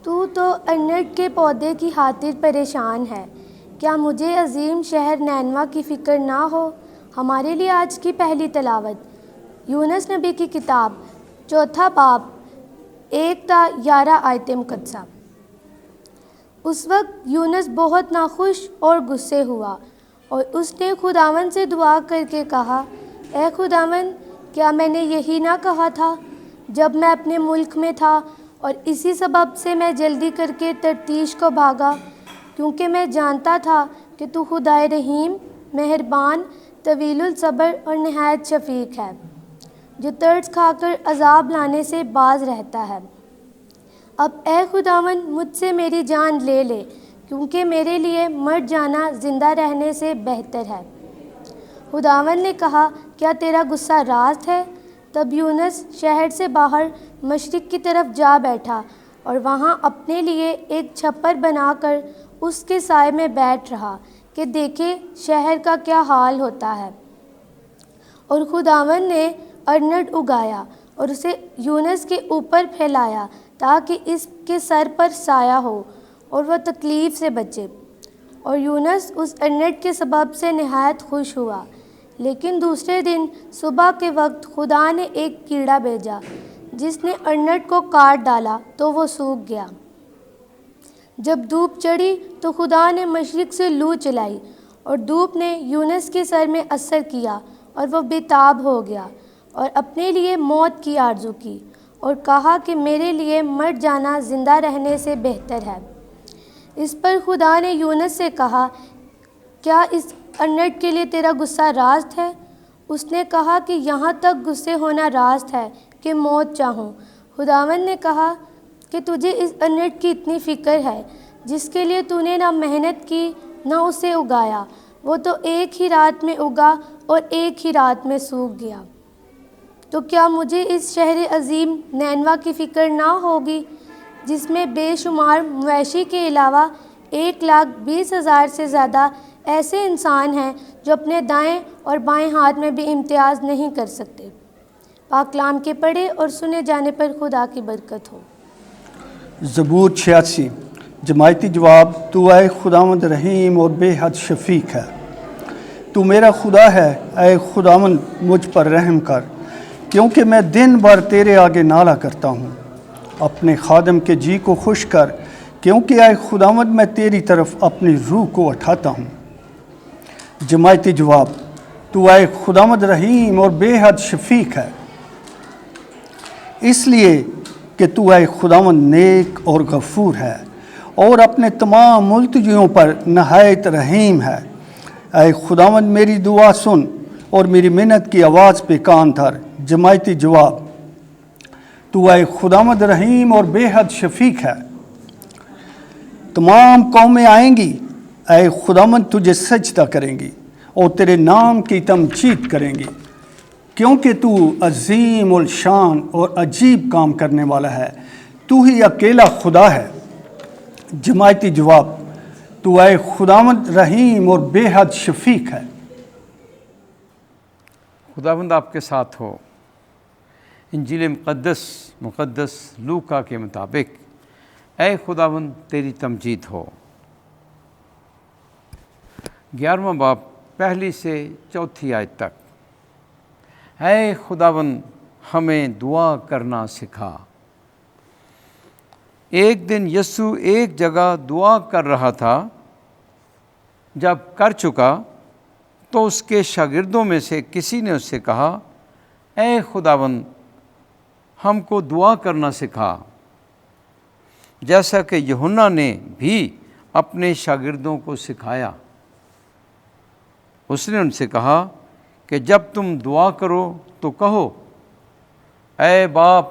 تو ارنٹ کے پودے کی خاطر پریشان ہے، کیا مجھے عظیم شہر نینوا کی فکر نہ ہو؟ ہمارے لیے آج کی پہلی تلاوت یونس نبی کی کتاب 4 باب 1 تا 11 آیت مقدسہ۔ اس وقت یونس بہت ناخوش اور غصے ہوا اور اس نے خداوند سے دعا کر کے کہا، اے خداوند، کیا میں نے یہی نہ کہا تھا جب میں اپنے ملک میں تھا، اور اسی سبب سے میں جلدی کر کے ترتیش کو بھاگا، کیونکہ میں جانتا تھا کہ تو خدائے رحیم، مہربان، طویل الصبر اور نہایت شفیق ہے، جو ترس کھا کر عذاب لانے سے باز رہتا ہے۔ اب اے خداوند، مجھ سے میری جان لے لے، کیونکہ میرے لیے مر جانا زندہ رہنے سے بہتر ہے۔ خداوند نے کہا، کیا تیرا غصہ راست ہے؟ تب یونس شہر سے باہر مشرق کی طرف جا بیٹھا اور وہاں اپنے لیے ایک چھپر بنا کر اس کے سائے میں بیٹھ رہا کہ دیکھے شہر کا کیا حال ہوتا ہے۔ اور خداوند نے ارنٹ اگایا اور اسے یونس کے اوپر پھیلایا تاکہ اس کے سر پر سایہ ہو اور وہ تکلیف سے بچے۔ اور یونس اس ارنٹ کے سبب سے نہایت خوش ہوا۔ لیکن دوسرے دن صبح کے وقت خدا نے ایک کیڑا بھیجا جس نے ارنٹ کو کاٹ ڈالا تو وہ سوکھ گیا۔ جب دھوپ چڑھی تو خدا نے مشرق سے لو چلائی اور دھوپ نے یونس کے سر میں اثر کیا اور وہ بے تاب ہو گیا اور اپنے لیے موت کی آرزو کی اور کہا کہ میرے لیے مر جانا زندہ رہنے سے بہتر ہے۔ اس پر خدا نے یونس سے کہا، کیا اس ارنٹ کے لیے تیرا غصہ راست ہے؟ اس نے کہا کہ یہاں تک غصے ہونا راست ہے کہ موت چاہوں۔ خداوند نے کہا کہ تجھے اس ارنٹ کی اتنی فکر ہے جس کے لیے تو نے نہ محنت کی نہ اسے اگایا، وہ تو ایک ہی رات میں اگا اور ایک ہی رات میں سوکھ گیا۔ تو کیا مجھے اس شہر عظیم نینوا کی فکر نہ ہوگی جس میں بے شمار مویشی کے علاوہ 1,20,000 سے زیادہ ایسے انسان ہیں جو اپنے دائیں اور بائیں ہاتھ میں بھی امتیاز نہیں کر سکتے۔ پاک کلام کے پڑھے اور سنے جانے پر خدا کی برکت ہو۔ زبور 86۔ جماعتی جواب، تو اے خداوند رحیم اور بے حد شفیق ہے، تو میرا خدا ہے، اے خداوند مجھ پر رحم کر، کیونکہ میں دن بھر تیرے آگے نالہ کرتا ہوں۔ اپنے خادم کے جی کو خوش کر، کیونکہ اے خداوند میں تیری طرف اپنی روح کو اٹھاتا ہوں۔ جماعتی جواب، تو اے خداوند رحیم اور بے حد شفیق ہے، اس لیے کہ تو اے خداوند نیک اور غفور ہے اور اپنے تمام ملتجیوں پر نہایت رحیم ہے۔ اے خداوند میری دعا سن اور میری منت کی آواز پہ کان دھر۔ جماعتی جواب، تو اے خداوند رحیم اور بے حد شفیق ہے، تمام قومیں آئیں گی، اے خداوند تجھے سجدہ کریں گی اور تیرے نام کی تمجید کریں گی، کیونکہ تو عظیم الشان اور عجیب کام کرنے والا ہے، تو ہی اکیلا خدا ہے۔ جماعتی جواب، تو اے خداوند رحیم اور بے حد شفیق ہے۔ خداوند آپ کے ساتھ ہو۔ انجیل مقدس لوکا کے مطابق اے خداوند تیری تمجید ہو۔ 11واں باب 1 سے 4 آیت تک۔ اے خداوند ہمیں دعا کرنا سکھا۔ ایک دن یسوع ایک جگہ دعا کر رہا تھا، جب کر چکا تو اس کے شاگردوں میں سے کسی نے اس سے کہا، اے خداوند ہم کو دعا کرنا سکھا، جیسا کہ یوحنا نے بھی اپنے شاگردوں کو سکھایا۔ اس نے ان سے کہا کہ جب تم دعا کرو تو کہو، اے باپ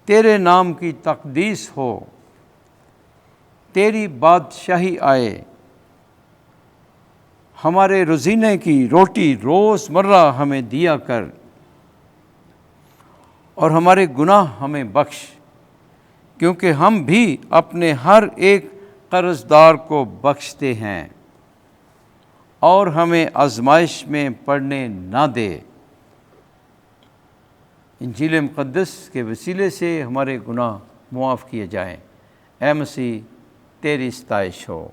تیرے نام کی تقدیس ہو، تیری بادشاہی آئے، ہمارے روزینے کی روٹی روز مرہ ہمیں دیا کر، اور ہمارے گناہ ہمیں بخش، کیونکہ ہم بھی اپنے ہر ایک قرض دار کو بخشتے ہیں، اور ہمیں آزمائش میں پڑنے نہ دے۔ انجیل مقدس کے وسیلے سے ہمارے گناہ معاف کیے جائیں۔ اے مسیح تیری ستائش ہو۔